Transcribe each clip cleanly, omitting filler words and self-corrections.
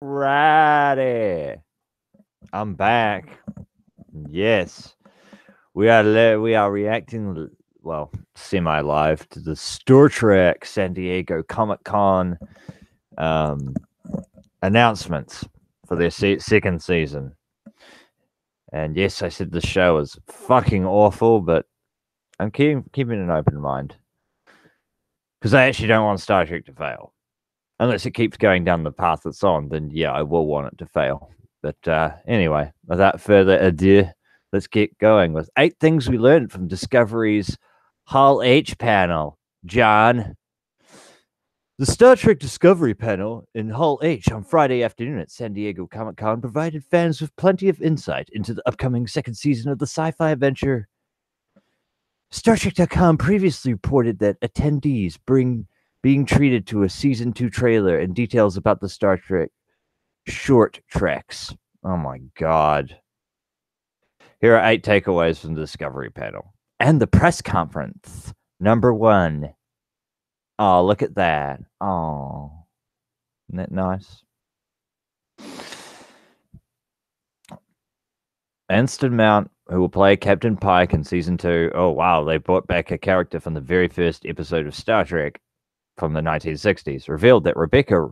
Righty. I'm back. Yes. We are reacting, well, semi-live to the Star Trek San Diego Comic-Con announcements for their second season. And yes, I said the show is fucking awful, but I'm keeping an open mind. Because I actually don't want Star Trek to fail. Unless it keeps going down the path it's on, then yeah, I will want it to fail. But anyway, without further ado, let's get going with 8 things we learned from Discovery's Hall H panel. John. The Star Trek Discovery panel in Hall H on Friday afternoon at San Diego Comic-Con provided fans with plenty of insight into the upcoming second season of the sci-fi adventure. StarTrek.com previously reported that attendees being treated to a season 2 trailer and details about the Star Trek short treks. Oh my god. Here are 8 takeaways from the Discovery panel. And the press conference. Number 1. Oh, look at that. Oh. Isn't that nice? Anston Mount, who will play Captain Pike in season 2. Oh wow, they brought back a character from the very first episode of Star Trek from the 1960s, revealed that Rebecca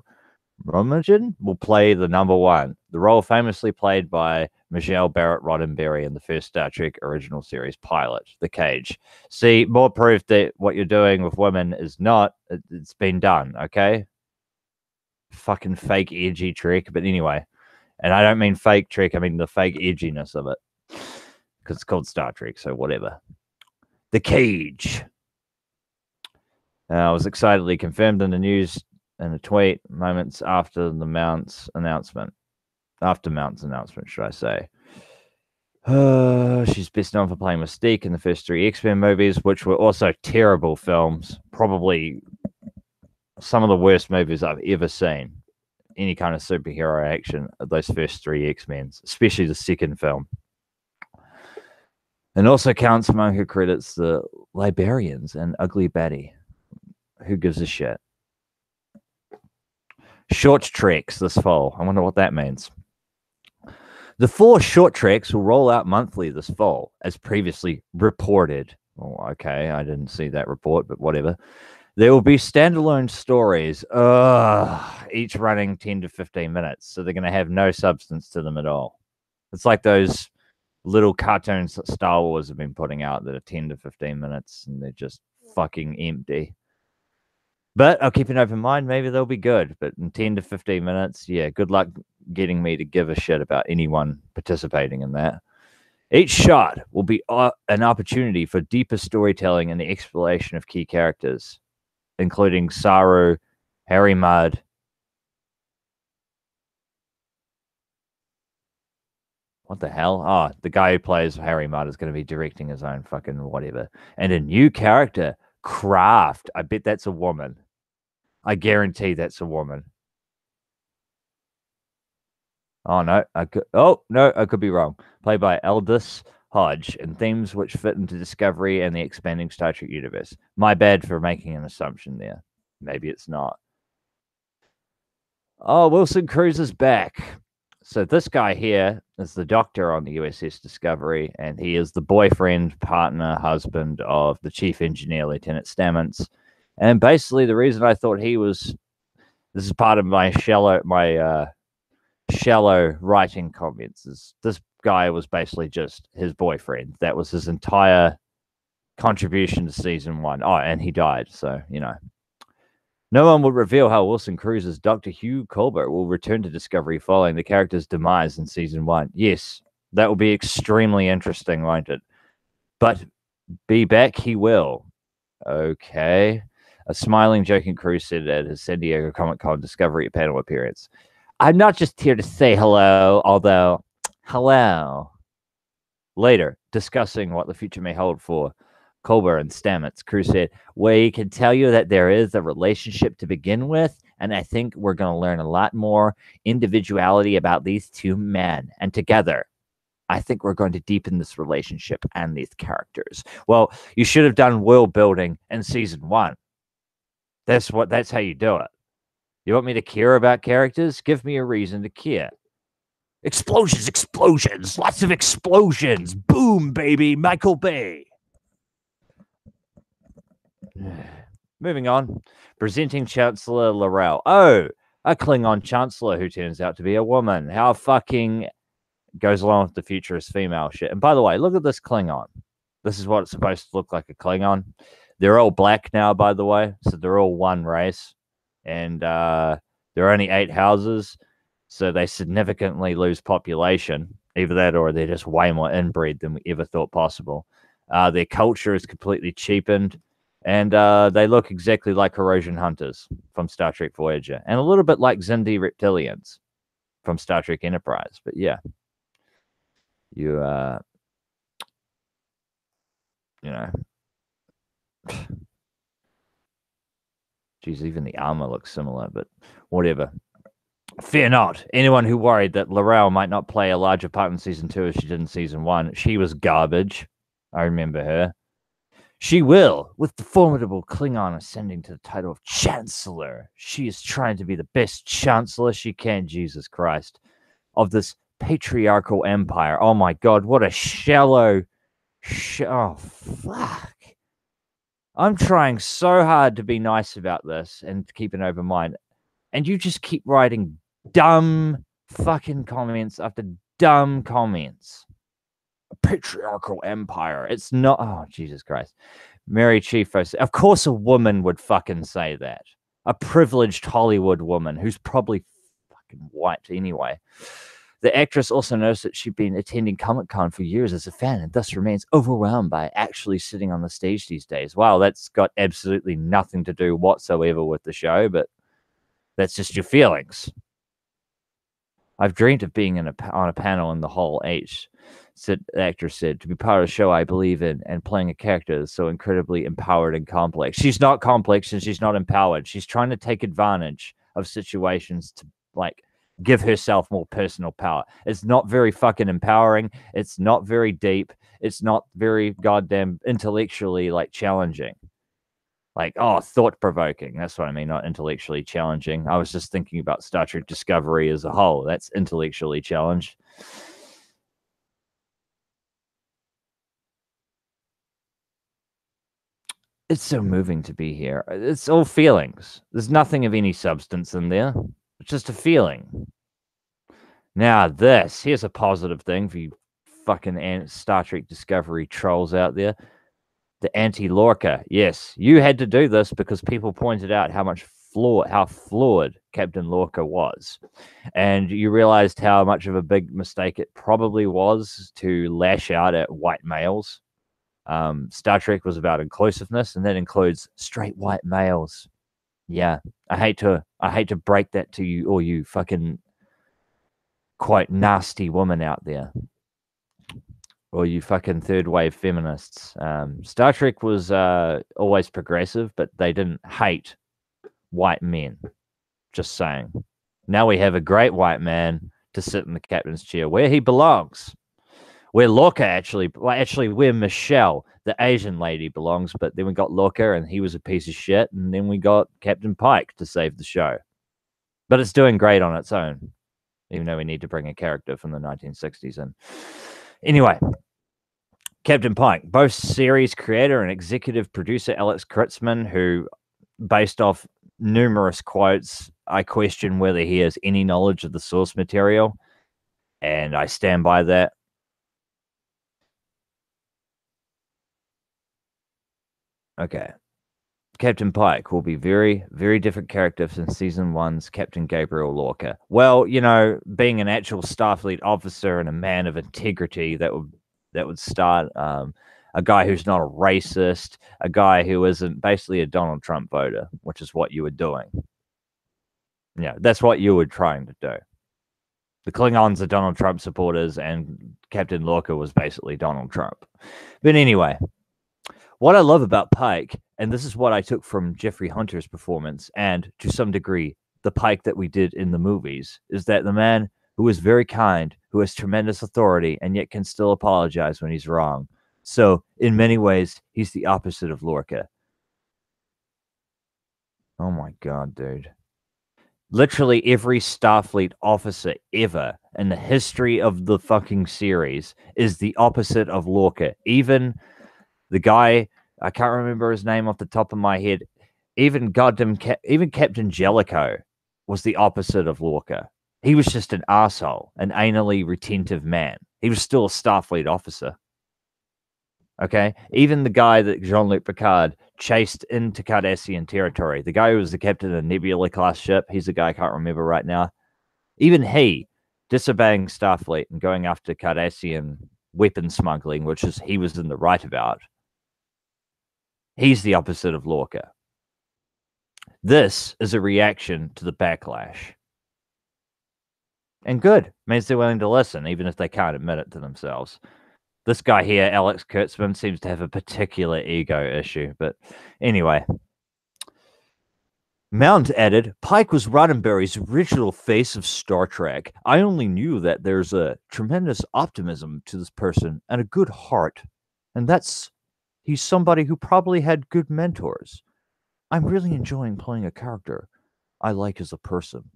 Romijn will play the number 1, the role famously played by Michelle Barrett Roddenberry in the first Star Trek original series pilot, The Cage. See, more proof that what you're doing with women is not, it's been done, okay? Fucking fake edgy Trek, but anyway. And I don't mean fake Trek, I mean the fake edginess of it. Because it's called Star Trek, so whatever. The Cage. Was excitedly confirmed in the news in a tweet moments after the Mount's announcement. After Mount's announcement, should I say. She's best known for playing Mystique in the first 3 X-Men movies, which were also terrible films. Probably some of the worst movies I've ever seen. Any kind of superhero action of those first 3 X-Men, especially the second film. And also counts among her credits the Librarians and Ugly Betty. Who gives a shit? Short treks this fall. I wonder what that means. The 4 short treks will roll out monthly this fall, as previously reported. Oh, okay, I didn't see that report, but whatever. There will be standalone stories, each running 10 to 15 minutes, so they're going to have no substance to them at all. It's like those little cartoons that Star Wars have been putting out that are 10 to 15 minutes, and they're just fucking empty. But I'll keep an open mind. Maybe they'll be good. But in 10 to 15 minutes, yeah, good luck getting me to give a shit about anyone participating in that. Each shot will be an opportunity for deeper storytelling and the exploration of key characters, including Saru, Harry Mudd, what the hell? Oh, the guy who plays Harry Mudd is going to be directing his own fucking whatever. And a new character, Craft. I bet that's a woman. I guarantee that's a woman. Oh no, I could be wrong. Played by Aldous Hodge, and themes which fit into Discovery and the expanding Star Trek universe. My bad for making an assumption there. Maybe it's not. Oh, Wilson Cruz is back. So this guy here is the doctor on the USS Discovery, and he is the boyfriend, partner, husband of the chief engineer, Lieutenant Stamets. And basically, the reason I thought he was, this is part of my shallow writing comments, is this guy was basically just his boyfriend. That was his entire contribution to season 1. Oh, and he died, so, you know. No one will reveal how Wilson Cruz's Dr. Hugh Colbert will return to Discovery following the character's demise in season 1. Yes, that will be extremely interesting, won't it? But be back he will. Okay. A smiling, joking Cruz said at his San Diego Comic-Con Discovery panel appearance. I'm not just here to say hello, although, hello. Later, discussing what the future may hold for Colbert and Stamets, Cruz said, we can tell you that there is a relationship to begin with, and I think we're going to learn a lot more individuality about these 2 men. And together, I think we're going to deepen this relationship and these characters. Well, you should have done world building in season 1. That's how you do it. You want me to care about characters? Give me a reason to care. Explosions, explosions, lots of explosions. Boom, baby, Michael Bay. Moving on. Presenting Chancellor Laurel. Oh, a Klingon Chancellor who turns out to be a woman. How fucking goes along with the futurist female shit. And by the way, look at this Klingon. This is what it's supposed to look like, a Klingon. They're all black now, by the way. So they're all one race. And there are only 8 houses. So they significantly lose population. Either that or they're just way more inbred than we ever thought possible. Their culture is completely cheapened. And they look exactly like Corrosion Hunters from Star Trek Voyager. And a little bit like Xindi Reptilians from Star Trek Enterprise. But yeah. You know. Geez, even the armor looks similar, but whatever. Fear not. Anyone who worried that Laurel might not play a larger part in Season 2 as she did in Season 1, she was garbage. I remember her. She will, with the formidable Klingon ascending to the title of Chancellor. She is trying to be the best Chancellor she can, Jesus Christ, of this patriarchal empire. Oh my God, what a shallow... oh, fuck. I'm trying so hard to be nice about this and to keep an open mind. And you just keep writing dumb fucking comments after dumb comments. A patriarchal empire. It's not... oh, Jesus Christ. Mary Chiefo. Of course a woman would fucking say that. A privileged Hollywood woman who's probably fucking white anyway. The actress also noticed that she'd been attending Comic-Con for years as a fan and thus remains overwhelmed by actually sitting on the stage these days. Wow, that's got absolutely nothing to do whatsoever with the show, but that's just your feelings. I've dreamed of being on a panel in the Hall H, the actress said. To be part of a show I believe in and playing a character is so incredibly empowered and complex. She's not complex and she's not empowered. She's trying to take advantage of situations to, like, give herself more personal power. It's not very fucking empowering. It's not very deep. It's not very goddamn intellectually, like, challenging. Like, oh, thought-provoking. That's what I mean, not intellectually challenging. I was just thinking about Star Trek Discovery as a whole. That's intellectually challenged. It's so moving to be here. It's all feelings. There's nothing of any substance in there. It's just a feeling. Now this, here's a positive thing for you fucking Star Trek Discovery trolls out there. The anti-Lorca. Yes, you had to do this because people pointed out how flawed Captain Lorca was. And you realized how much of a big mistake it probably was to lash out at white males. Star Trek was about inclusiveness, and that includes straight white males. Yeah, I hate to break that to you, or you fucking quite nasty woman out there, or you fucking third wave feminists. Star Trek was always progressive, but they didn't hate white men. Just saying. Now we have a great white man to sit in the captain's chair where he belongs. Where Lorca actually, where Michelle, the Asian lady, belongs, but then we got Lorca and he was a piece of shit, and then we got Captain Pike to save the show. But it's doing great on its own, even though we need to bring a character from the 1960s in. Anyway, Captain Pike, both series creator and executive producer Alex Kurtzman, who, based off numerous quotes, I question whether he has any knowledge of the source material, and I stand by that. Okay. Captain Pike will be very, very different character from Season 1's Captain Gabriel Lorca. Well, you know, being an actual Starfleet officer and a man of integrity, that would start a guy who's not a racist, a guy who isn't basically a Donald Trump voter, which is what you were doing. Yeah, that's what you were trying to do. The Klingons are Donald Trump supporters, and Captain Lorca was basically Donald Trump. But anyway, what I love about Pike, and this is what I took from Jeffrey Hunter's performance, and to some degree, the Pike that we did in the movies, is that the man who is very kind, who has tremendous authority, and yet can still apologize when he's wrong. So, in many ways, he's the opposite of Lorca. Oh my God, dude. Literally every Starfleet officer ever in the history of the fucking series is the opposite of Lorca. Even the guy, I can't remember his name off the top of my head. Even even Captain Jellicoe was the opposite of Lorca. He was just an asshole, an anally retentive man. He was still a Starfleet officer. Okay, even the guy that Jean-Luc Picard chased into Cardassian territory, the guy who was the captain of a Nebula class ship, he's the guy I can't remember right now. Even he disobeying Starfleet and going after Cardassian weapon smuggling, which is he was in the right about. He's the opposite of Lorca. This is a reaction to the backlash. And good. Means they're willing to listen, even if they can't admit it to themselves. This guy here, Alex Kurtzman, seems to have a particular ego issue. But anyway. Mount added, Pike was Roddenberry's original face of Star Trek. I only knew that there's a tremendous optimism to this person and a good heart. And he's somebody who probably had good mentors. I'm really enjoying playing a character I like as a person.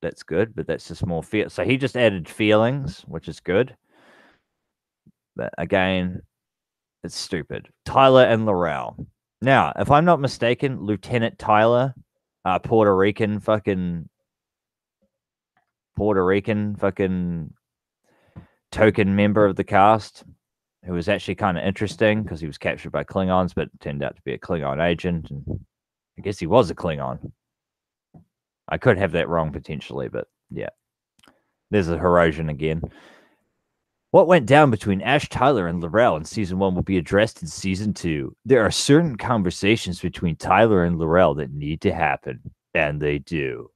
That's good, but that's just more fear. So he just added feelings, which is good. But again, it's stupid. Tyler and Laurel. Now, if I'm not mistaken, Lieutenant Tyler, Puerto Rican fucking token member of the cast, who was actually kind of interesting because he was captured by Klingons, but turned out to be a Klingon agent. And I guess he was a Klingon. I could have that wrong potentially, but yeah. There's a Herosian again. What went down between Ash Tyler and Laurel in season 1 will be addressed in season 2. There are certain conversations between Tyler and Laurel that need to happen, and they do.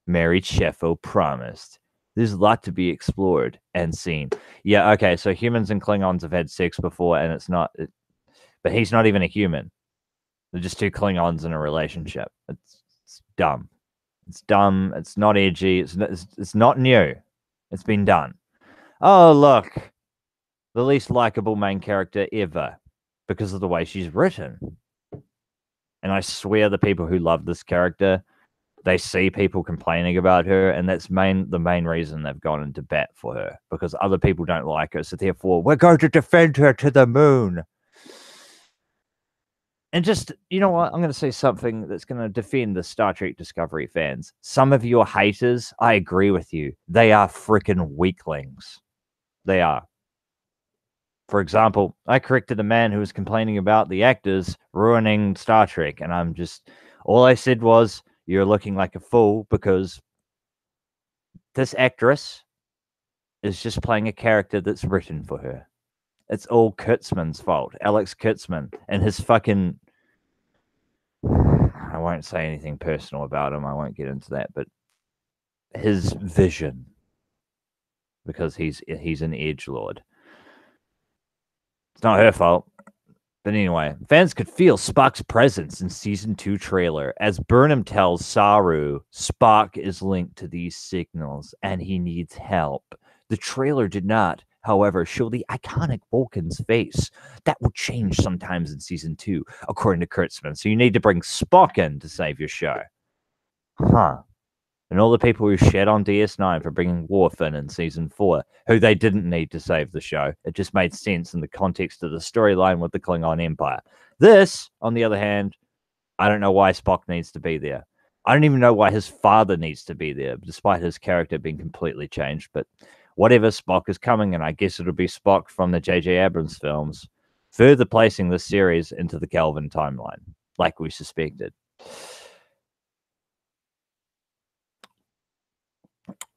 Mary Sheffo promised. There's a lot to be explored and seen. Yeah, okay, so humans and Klingons have had sex before, and but he's not even a human. They're just two Klingons in a relationship. It's dumb. It's dumb. It's not edgy. It's not new. It's been done. Oh, look. The least likable main character ever because of the way she's written. And I swear the people who love this character, they see people complaining about her, and that's the main reason they've gone into bat for her, because other people don't like her, so therefore, we're going to defend her to the moon. And just, you know what? I'm going to say something that's going to defend the Star Trek Discovery fans. Some of your haters, I agree with you. They are freaking weaklings. They are. For example, I corrected a man who was complaining about the actors ruining Star Trek. And all I said was, you're looking like a fool because this actress is just playing a character that's written for her. It's all Kurtzman's fault. Alex Kurtzman and his fucking... I won't say anything personal about him. I won't get into that. But his vision. Because he's an edgelord. It's not her fault. But anyway, fans could feel Spock's presence in Season 2 trailer. As Burnham tells Saru, Spock is linked to these signals and he needs help. The trailer did not, however, show the iconic Vulcan's face. That will change sometimes in Season 2, according to Kurtzman. So you need to bring Spock in to save your show. Huh. And all the people who shed on DS9 for bringing Worf in Season 4, who they didn't need to save the show. It just made sense in the context of the storyline with the Klingon Empire. This, on the other hand, I don't know why Spock needs to be there. I don't even know why his father needs to be there, despite his character being completely changed. But whatever, Spock is coming, and I guess it'll be Spock from the J.J. Abrams films, further placing this series into the Kelvin timeline, like we suspected.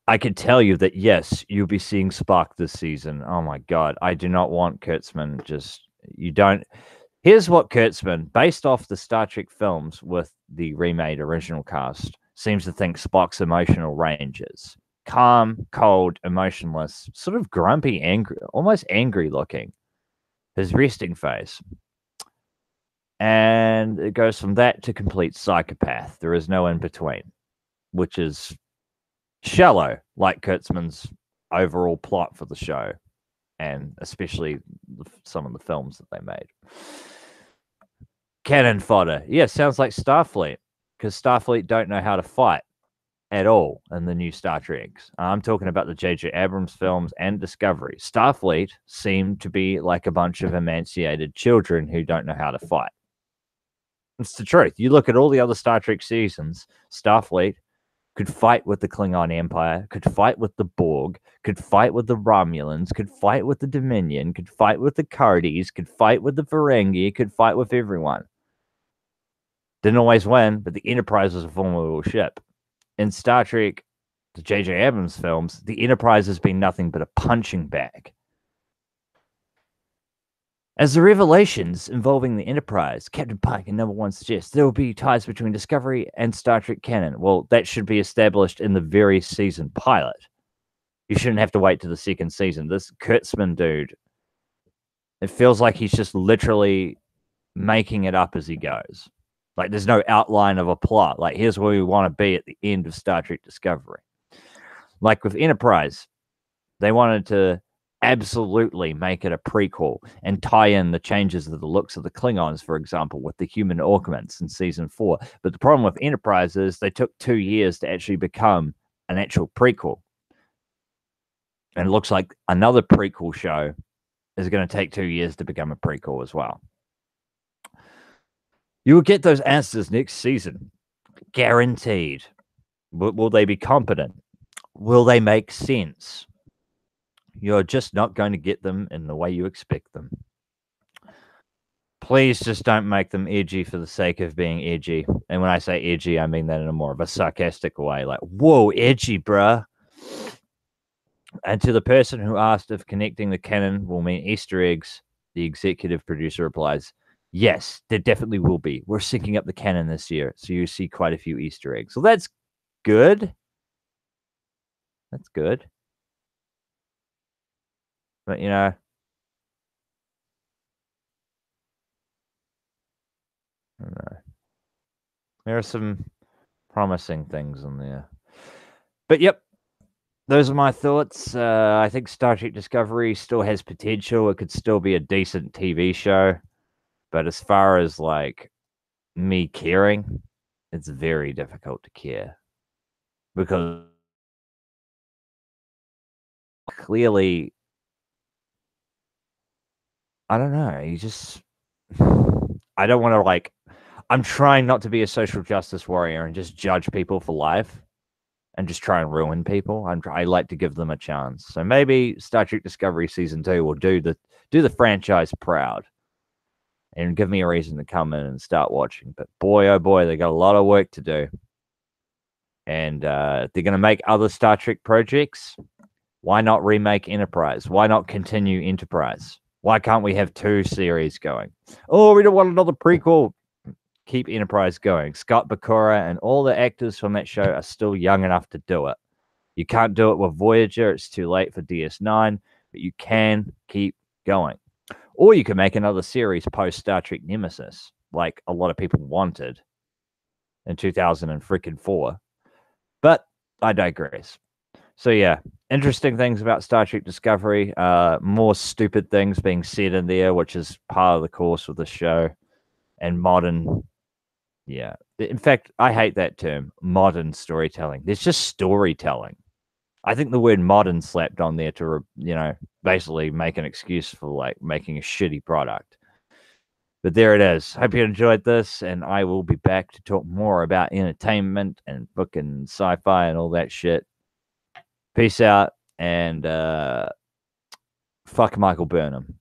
I can tell you that, yes, you'll be seeing Spock this season. Oh my God. I do not want Kurtzman. Here's what Kurtzman, based off the Star Trek films with the remade original cast, seems to think Spock's emotional range is. Calm, cold, emotionless, sort of grumpy, angry, almost angry looking. His resting face. And it goes from that to complete psychopath. There is no in between, which is shallow, like Kurtzman's overall plot for the show, and especially some of the films that they made. Cannon fodder. Yeah, sounds like Starfleet. because Starfleet don't know how to fight at all in the new Star Treks. I'm talking about the J.J. Abrams films and Discovery. Starfleet seem to be like a bunch of emancipated children who don't know how to fight. It's the truth. You look at all the other Star Trek seasons, Starfleet could fight with the Klingon Empire, could fight with the Borg, could fight with the Romulans, could fight with the Dominion, could fight with the Cardis, could fight with the Ferengi, could fight with everyone. Didn't always win, but the Enterprise was a formidable ship. In Star Trek, the J.J. Abrams films, the Enterprise has been nothing but a punching bag. As the revelations involving the Enterprise, Captain Pike and Number One suggest, there will be ties between Discovery and Star Trek canon. Well, that should be established in the very season pilot. You shouldn't have to wait to the second season. This Kurtzman dude, it feels like he's just literally making it up as he goes. Like, there's no outline of a plot. Like, here's where we want to be at the end of Star Trek Discovery. Like with Enterprise, they wanted to absolutely make it a prequel and tie in the changes of the looks of the Klingons, for example, with the human Orcaments in season 4. But the problem with Enterprise is they took 2 years to actually become an actual prequel. And it looks like another prequel show is going to take 2 years to become a prequel as well. You will get those answers next season. Guaranteed. Will they be competent? Will they make sense? You're just not going to get them in the way you expect them. Please just don't make them edgy for the sake of being edgy. And when I say edgy, I mean that in a more of a sarcastic way. Like, whoa, edgy, bruh. And to the person who asked if connecting the canon will mean Easter eggs, the executive producer replies, yes, there definitely will be. We're syncing up the canon this year, so you see quite a few Easter eggs. So that's good. That's good. But, you know, I don't know. There are some promising things in there. But, yep, those are my thoughts. I think Star Trek Discovery still has potential. It could still be a decent TV show. But as far as, like, me caring, it's very difficult to care. Because clearly, I don't know, you just... I don't want to, like... I'm trying not to be a social justice warrior and just judge people for life and just try and ruin people. I like to give them a chance. So maybe Star Trek Discovery Season 2 will do the franchise proud and give me a reason to come in and start watching. But boy, oh boy, they got a lot of work to do. And they're going to make other Star Trek projects. Why not remake Enterprise? Why not continue Enterprise? Why can't we have 2 series going? Oh, we don't want another prequel. Keep Enterprise going. Scott Bakula and all the actors from that show are still young enough to do it. You can't do it with Voyager. It's too late for DS9, but you can keep going. Or you can make another series post Star Trek Nemesis, like a lot of people wanted in 2004. But I digress. So yeah, interesting things about Star Trek Discovery. More stupid things being said in there, which is part of the course of the show. And modern, yeah. In fact, I hate that term, modern storytelling. There's just storytelling. I think the word modern slapped on there to, basically make an excuse for, like, making a shitty product. But there it is. Hope you enjoyed this, and I will be back to talk more about entertainment and fucking sci-fi and all that shit. Peace out, and fuck Michael Burnham.